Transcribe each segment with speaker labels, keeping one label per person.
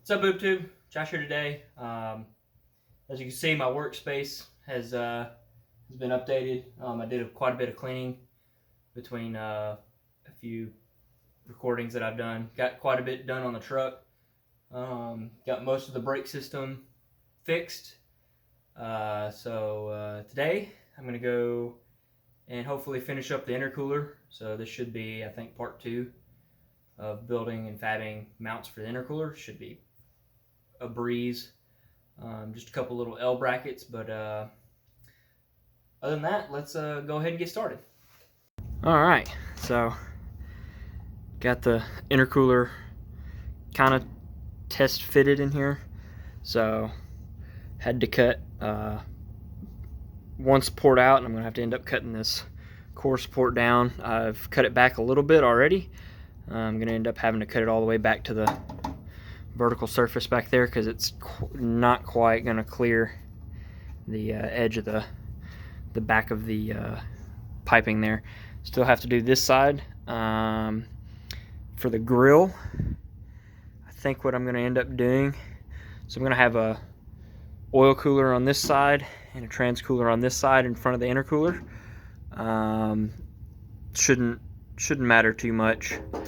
Speaker 1: What's up, BoobTube? Josh here today. As you can see, my workspace has been updated. I did quite a bit of cleaning between a few recordings that I've done. Got quite a bit done on the truck. Got most of the brake system fixed. So today I'm going to go and hopefully finish up the intercooler. So this should be, I think, part 2 of building and fabbing mounts for the intercooler. Should be a breeze. Just a couple little L brackets, but other than that, let's go ahead and get started. Alright, so got the intercooler kind of test fitted in here, so had to cut one support out, and I'm gonna have to end up cutting this core support down. I've cut it back a little bit already. I'm gonna end up having to cut it all the way back to the vertical surface back there because it's not quite gonna clear the edge of the back of the piping there. Still have to do this side. For the grill, I think what I'm gonna end up doing, so I'm gonna have a oil cooler on this side and a trans cooler on this side in front of the intercooler. Shouldn't matter too much. I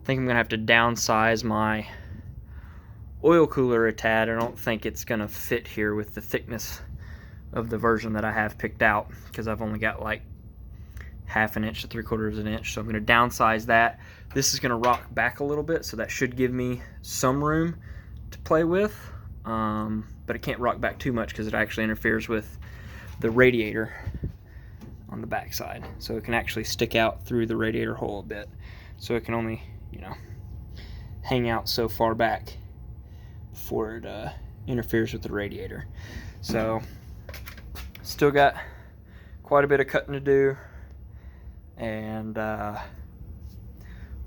Speaker 1: think I'm gonna have to downsize my oil cooler a tad. I don't think it's gonna fit here with the thickness of the version that I have picked out, because I've only got like 1/2 inch to 3/4 inch. So I'm gonna downsize that. This is gonna rock back a little bit, so that should give me some room to play with. But it can't rock back too much because it actually interferes with the radiator on the back side. So it can actually stick out through the radiator hole a bit. So it can only, hang out so far back before it interferes with the radiator. So still got quite a bit of cutting to do, and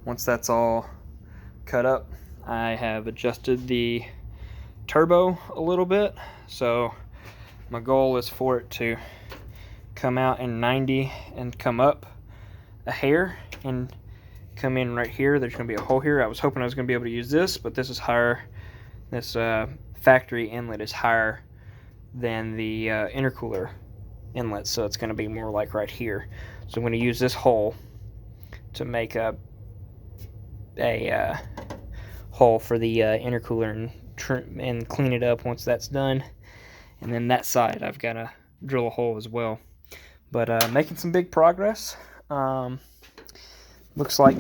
Speaker 1: once that's all cut up, I have adjusted the turbo a little bit. So my goal is for it to come out in 90 and come up a hair and come in right here. There's going to be a hole here. I was hoping I was going to be able to use this, but this is higher. This factory inlet is higher than the intercooler inlet, so it's going to be more like right here. So I'm going to use this hole to make a hole for the intercooler and clean it up once that's done. And then that side I've got to drill a hole as well. But making some big progress. Looks like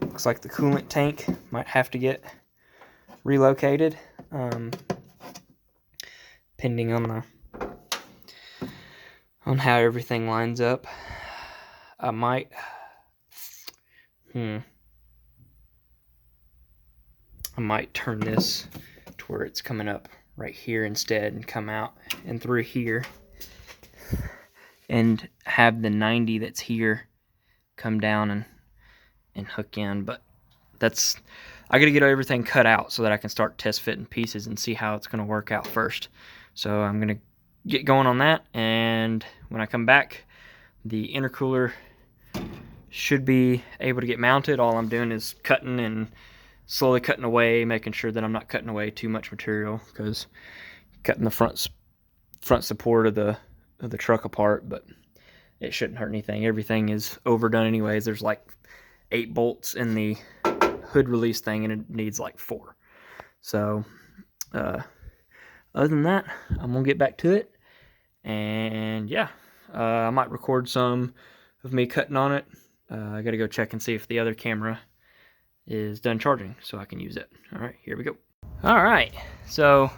Speaker 1: looks like the coolant tank might have to get relocated, depending on how everything lines up. I might turn this to where it's coming up right here instead and come out and through here, and have the 90 that's here come down and hook in. But I gotta get everything cut out so that I can start test fitting pieces and see how it's gonna work out first. So I'm gonna get going on that, and when I come back, the intercooler should be able to get mounted. All I'm doing is cutting and slowly cutting away, making sure that I'm not cutting away too much material, because cutting the front support of the truck apart, but it shouldn't hurt anything. Everything is overdone anyways. There's like 8 bolts in the hood release thing, and it needs like 4. So other than that, I'm gonna get back to it, and yeah, I might record some of me cutting on it. I gotta go check and see if the other camera is done charging so I can use it. All right, here we go. All right, so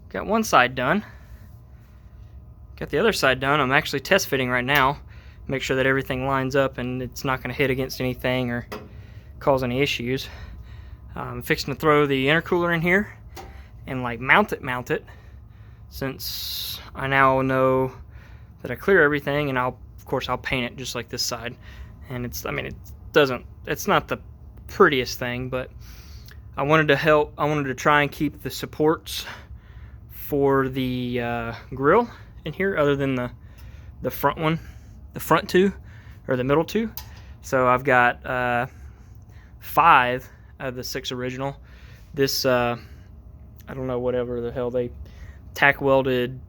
Speaker 1: got one side done. Got the other side done. I'm actually test fitting right now. Make sure that everything lines up and it's not going to hit against anything or cause any issues. I'm fixing to throw the intercooler in here and like mount it, since I now know that I clear everything, and of course I'll paint it just like this side. And it's not the prettiest thing, but I wanted to try and keep the supports for the grill in here, other than the front one, the front two, or the middle two. So I've got 5 out of the 6 original. This, I don't know, whatever the hell they tack welded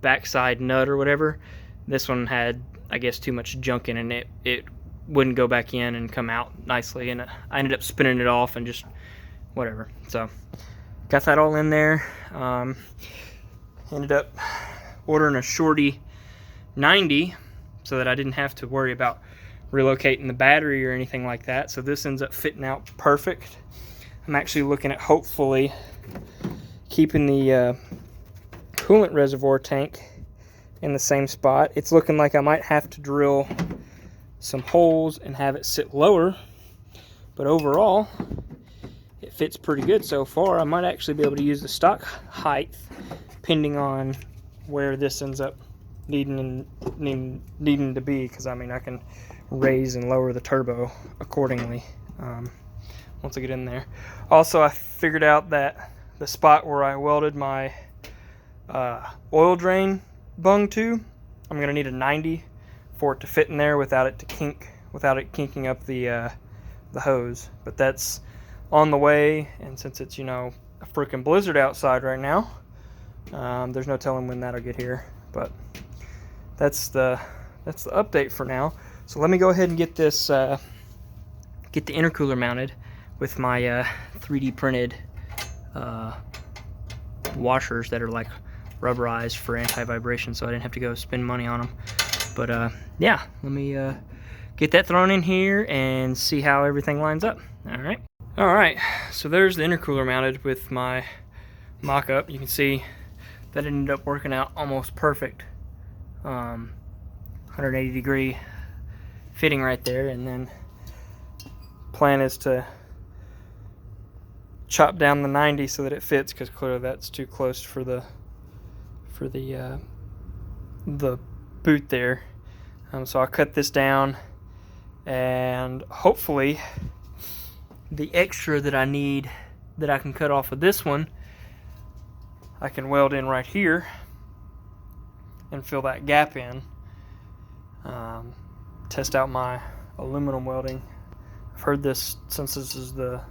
Speaker 1: backside nut or whatever. This one had, I guess, too much junk in it. It wouldn't go back in and come out nicely, and I ended up spinning it off and just whatever. So got that all in there. Ended up ordering a shorty 90 so that I didn't have to worry about relocating the battery or anything like that. So this ends up fitting out perfect. I'm actually looking at hopefully keeping the coolant reservoir tank in the same spot. It's looking like I might have to drill some holes and have it sit lower, but overall it fits pretty good so far. I might actually be able to use the stock height depending on where this ends up needing to be, because I mean I can raise and lower the turbo accordingly once I get in there. Also, I figured out that the spot where I welded my oil drain bung to, I'm gonna need a 90 for it to fit in there without it kinking up the hose. But that's on the way, and since it's, you know, a freaking blizzard outside right now, there's no telling when that'll get here. But that's the update for now. So let me go ahead and get this get the intercooler mounted with my 3D printed washers that are like rubberized for anti-vibration, so I didn't have to go spend money on them. But yeah, let me get that thrown in here and see how everything lines up. All right, so there's the intercooler mounted with my mock-up. You can see that it ended up working out almost perfect. 180 degree fitting right there, and then plan is to chop down the 90 so that it fits, because clearly that's too close for the boot there. So I'll cut this down, and hopefully the extra that I need that I can cut off of this one I can weld in right here and fill that gap in. Test out my aluminum welding. I've heard this, since this is the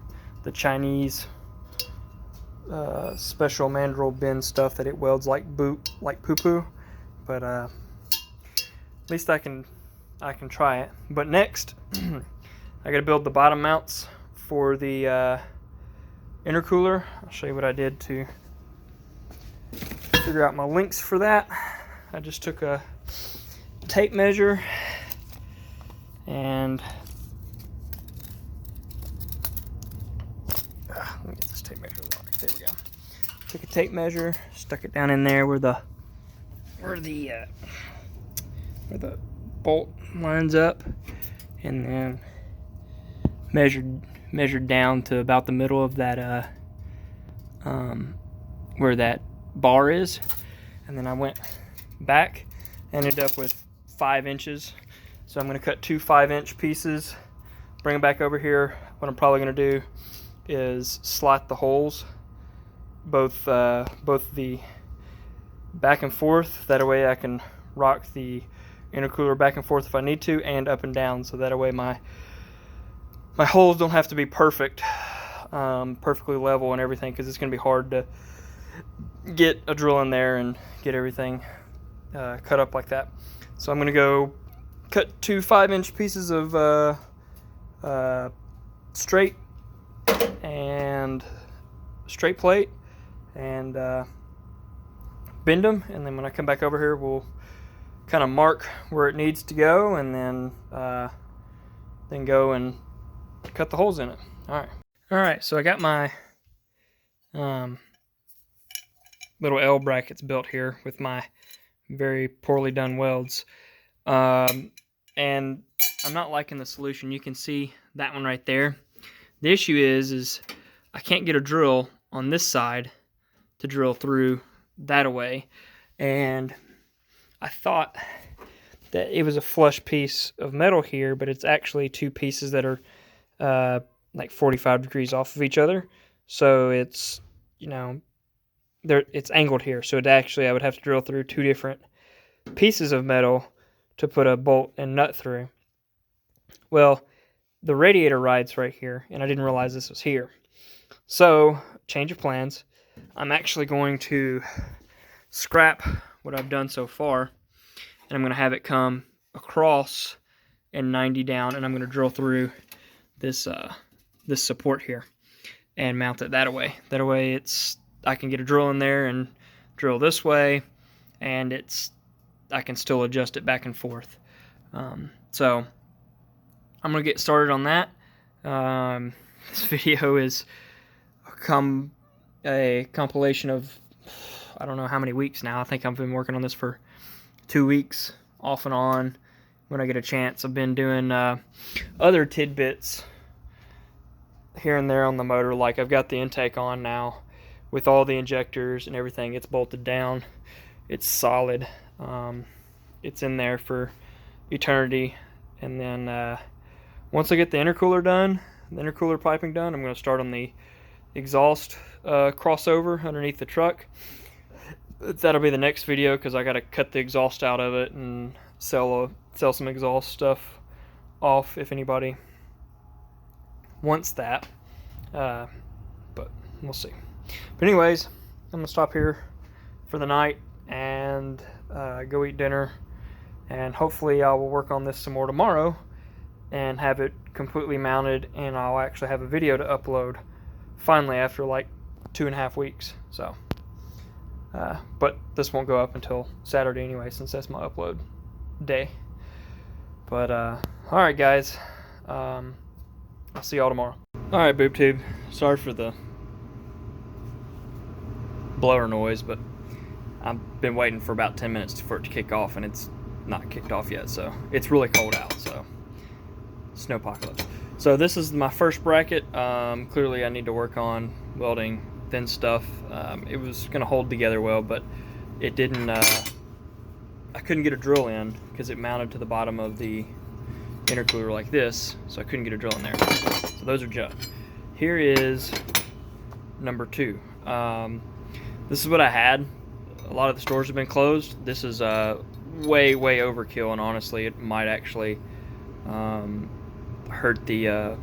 Speaker 1: Chinese special mandrel bin stuff, that it welds like poo-poo, but at least I can try it. But next I gotta build the bottom mounts for the intercooler. I'll show you what I did to figure out my links for that. I just took a tape measure and let me get this tape measure locked. There we go. Took a tape measure, stuck it down in there where the bolt lines up, and then measured down to about the middle of that where that bar is, and then I went back, ended up with 5 inches. So I'm going to cut 2 5-inch pieces, bring them back over here. What I'm probably going to do is slot the holes, both the back and forth. That way I can rock the intercooler back and forth if I need to, and up and down, so that way my holes don't have to be perfect, perfectly level and everything, because it's going to be hard to get a drill in there and get everything cut up like that. So I'm going to go cut 2 5-inch pieces of straight plate and bend them, and then when I come back over here we'll kind of mark where it needs to go, and then go and cut the holes in it. Alright, so I got my little L brackets built here with my very poorly done welds, and I'm not liking the solution. You can see that one right there. The issue is I can't get a drill on this side to drill through that away, and I thought that it was a flush piece of metal here, but it's actually 2 pieces that are like 45 degrees off of each other. So it's, you know, it's angled here. So it actually, I would have to drill through 2 different pieces of metal to put a bolt and nut through. Well, the radiator rides right here, and I didn't realize this was here. So, change of plans. I'm actually going to scrap what I've done so far, and I'm going to have it come across and 90 down, and I'm going to drill through this this support here and mount it that way. That way I can get a drill in there and drill this way, and I can still adjust it back and forth. So I'm gonna get started on that. This video is a compilation of, I don't know how many weeks now. I think I've been working on this for 2 weeks off and on when I get a chance. I've been doing other tidbits here and there on the motor, like I've got the intake on now with all the injectors and everything. It's bolted down, it's solid, it's in there for eternity. And then once I get the intercooler done, the intercooler piping done, I'm going to start on the exhaust crossover underneath the truck. That'll be the next video, because I got to cut the exhaust out of it and sell some exhaust stuff off if anybody wants that. But we'll see. But anyways, I'm gonna stop here for the night and go eat dinner, and hopefully I will work on this some more tomorrow and have it completely mounted, and I'll actually have a video to upload finally after like 2.5 weeks. So but this won't go up until Saturday anyway, since that's my upload day. But alright guys, I'll see y'all tomorrow. Alright, boob tube, sorry for the blower noise, but I've been waiting for about 10 minutes for it to kick off, and it's not kicked off yet. So it's really cold out, so snowpocalypse. So this is my first bracket. Clearly I need to work on welding thin stuff. It was gonna hold together well, but it didn't. I couldn't get a drill in because it mounted to the bottom of the intercooler like this, so I couldn't get a drill in there. So those are junk. Here is number 2. This is what I had. A lot of the stores have been closed. This is way overkill, and honestly it might actually hurt the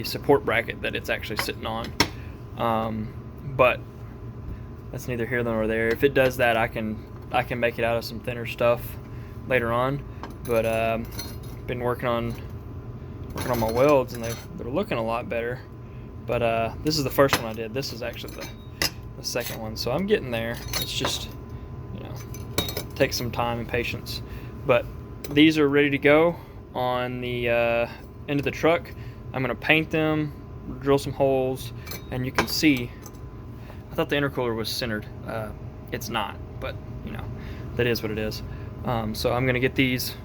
Speaker 1: support bracket that it's actually sitting on. But that's neither here nor there. If it does that, I can make it out of some thinner stuff later on. But been working on my welds, and they're looking a lot better. But this is the first one I did. This is actually the second one, so I'm getting there. It's just, takes some time and patience. But these are ready to go on the end of the truck. I'm gonna paint them, drill some holes, and you can see, I thought the intercooler was centered. It's not, but that is what it is. So I'm gonna get these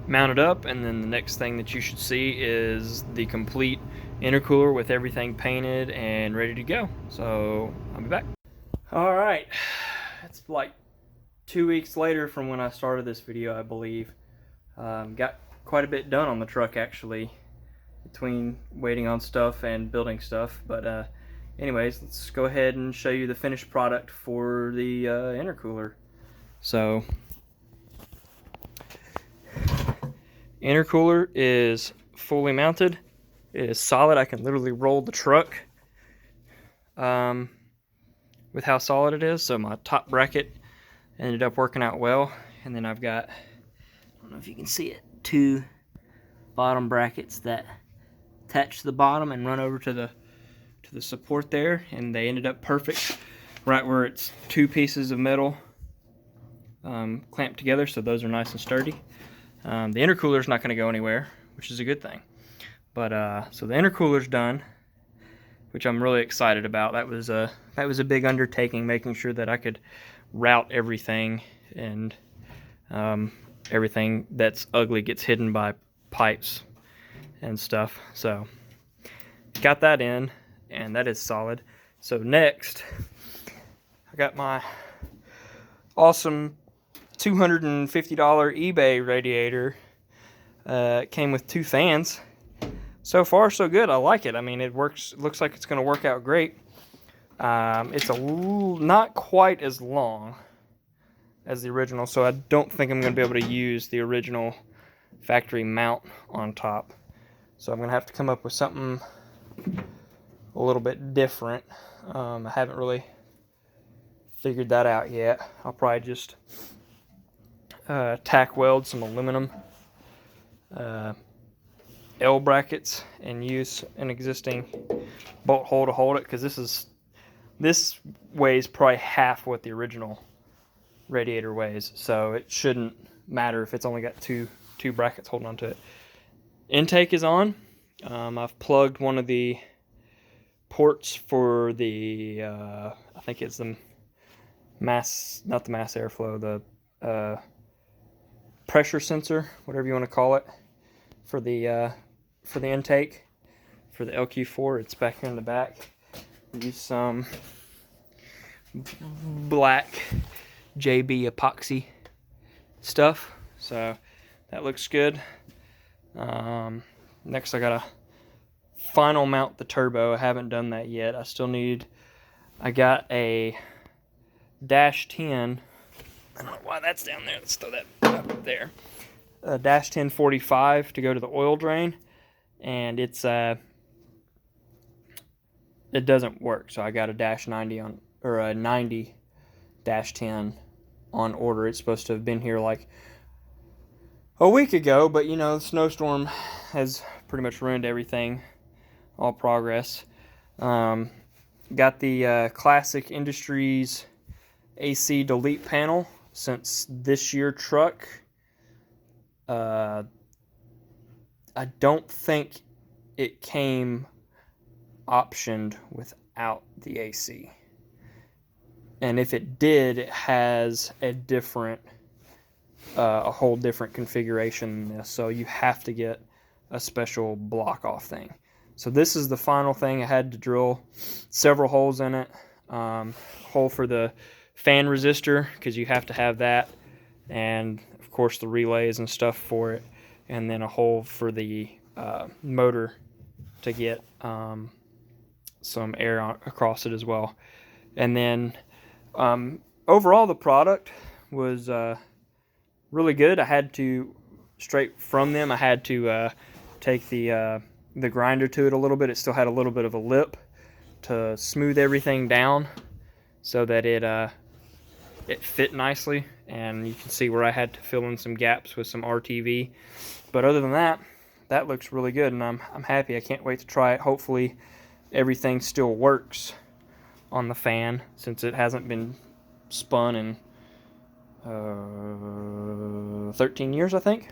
Speaker 1: mounted up, and then the next thing that you should see is the complete intercooler with everything painted and ready to go. So I'll be back. All right, it's like 2 weeks later from when I started this video, I believe. Got quite a bit done on the truck actually, between waiting on stuff and building stuff. But anyways, let's go ahead and show you the finished product for the intercooler. So intercooler is fully mounted. It is solid. I can literally roll the truck with how solid it is. So my top bracket ended up working out well, and then I've got, I don't know if you can see it, 2 bottom brackets that attach to the bottom and run over to the support there, and they ended up perfect right where it's 2 pieces of metal clamped together, so those are nice and sturdy. The intercooler is not going to go anywhere, which is a good thing. But so the intercooler's done, which I'm really excited about. That was a big undertaking, making sure that I could route everything, and everything that's ugly gets hidden by pipes and stuff. So got that in, and that is solid. So next, I got my awesome $250 eBay radiator. It came with 2 fans. So far so good. I like it. I mean, it works. Looks like it's going to work out great. It's not quite as long as the original, so I don't think I'm going to be able to use the original factory mount on top. So I'm gonna have to come up with something a little bit different. I haven't really figured that out yet. I'll probably just tack weld some aluminum L brackets and use an existing bolt hole to hold it, because this weighs probably half what the original radiator weighs, so it shouldn't matter if it's only got two brackets holding onto it. Intake is on. I've plugged one of the ports for the I think it's the not the mass airflow, the pressure sensor, whatever you want to call it, for the intake for the LQ4. It's back here in the back. Use some black JB epoxy stuff, so that looks good. Next I gotta final mount the turbo. I haven't done that yet. I got a dash 10. I don't know why that's down there. Let's throw that up there. A dash 1045 to go to the oil drain, and it doesn't work. So I got a dash 90 on, or a 90 dash 10 on order. It's supposed to have been here like a week ago, but you know, the snowstorm has pretty much ruined everything, all progress. Got the Classic Industries AC delete panel. Since this year truck, I don't think it came optioned without the AC. And if it did, it has a whole different configuration than this. So you have to get a special block off thing. So this is the final thing. I had to drill several holes in it. Hole for the fan resistor, because you have to have that, and of course the relays and stuff for it, and then a hole for the motor to get some air across it as well. And then overall the product was really good. I had to, straight from them, I had to take the grinder to it a little bit. It still had a little bit of a lip to smooth everything down so that it fit nicely, and you can see where I had to fill in some gaps with some RTV. But other than that, that looks really good, and I'm happy. I can't wait to try it. Hopefully everything still works on the fan, since it hasn't been spun in 13 years, I think.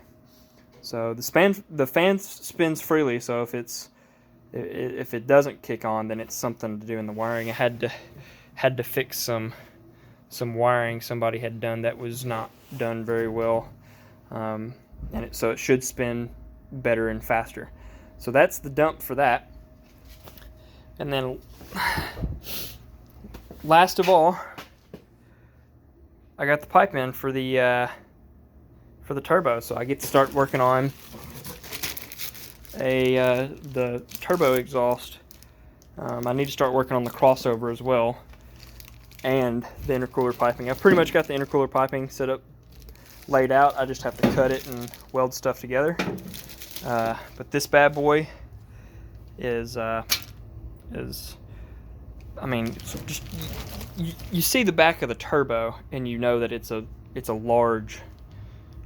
Speaker 1: So the fan spins freely, so if it doesn't kick on, then it's something to do in the wiring. I had to fix some wiring somebody had done that was not done very well, so it should spin better and faster. So that's the dump for that. And then last of all, I got the pipe in for the turbo, so I get to start working on the turbo exhaust. I need to start working on the crossover as well, and the intercooler piping. I've pretty much got the intercooler piping set up, laid out. I just have to cut it and weld stuff together. But this bad boy is I mean, just you see the back of the turbo and you know that it's a large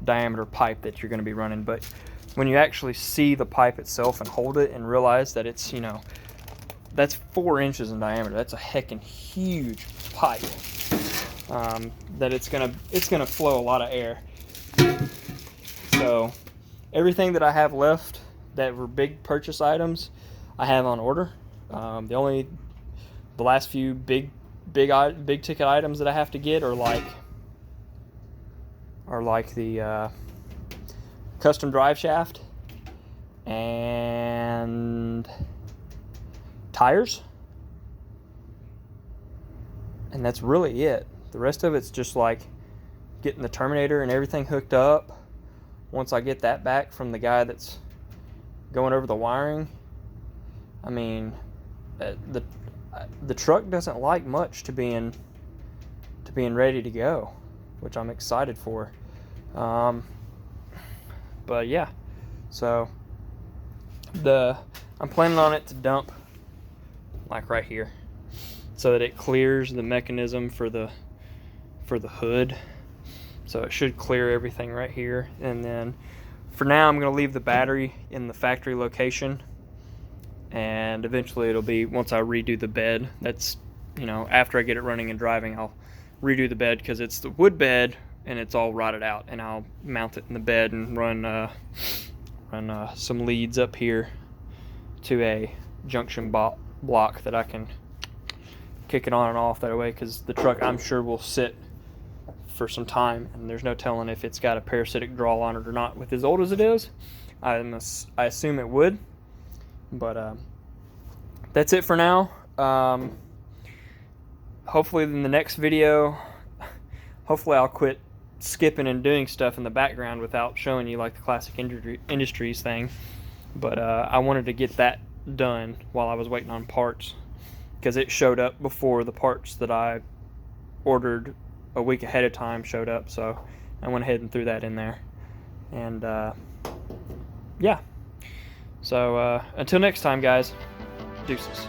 Speaker 1: diameter pipe that you're going to be running. But when you actually see the pipe itself and hold it and realize that it's, you know, that's 4 inches in diameter. That's a heckin' huge pipe. That it's gonna flow a lot of air. So everything that I have left that were big purchase items, I have on order. The last few big ticket items that I have to get are like the custom drive shaft and tires, and that's really it. The rest of it's just like getting the terminator and everything hooked up. Once I get that back from the guy that's going over the wiring, I mean, the truck doesn't like much to being ready to go, which I'm excited for. But yeah, so I'm planning on it to dump like right here, so that it clears the mechanism for the hood. So it should clear everything right here. And then for now, I'm going to leave the battery in the factory location, and eventually it'll be, once I redo the bed, that's, you know, after I get it running and driving, I'll redo the bed, because it's the wood bed and it's all rotted out, and I'll mount it in the bed and run some leads up here to a junction block that I can kick it on and off that way, because the truck, I'm sure, will sit for some time, and there's no telling if it's got a parasitic draw on it or not. With as old as it is, I assume it would. But that's it for now. Hopefully in the next video, hopefully I'll quit skipping and doing stuff in the background without showing you like the Classic Industries thing. But I wanted to get that done while I was waiting on parts, because it showed up before the parts that I ordered a week ahead of time showed up. So I went ahead and threw that in there. And yeah, so until next time, guys, deuces.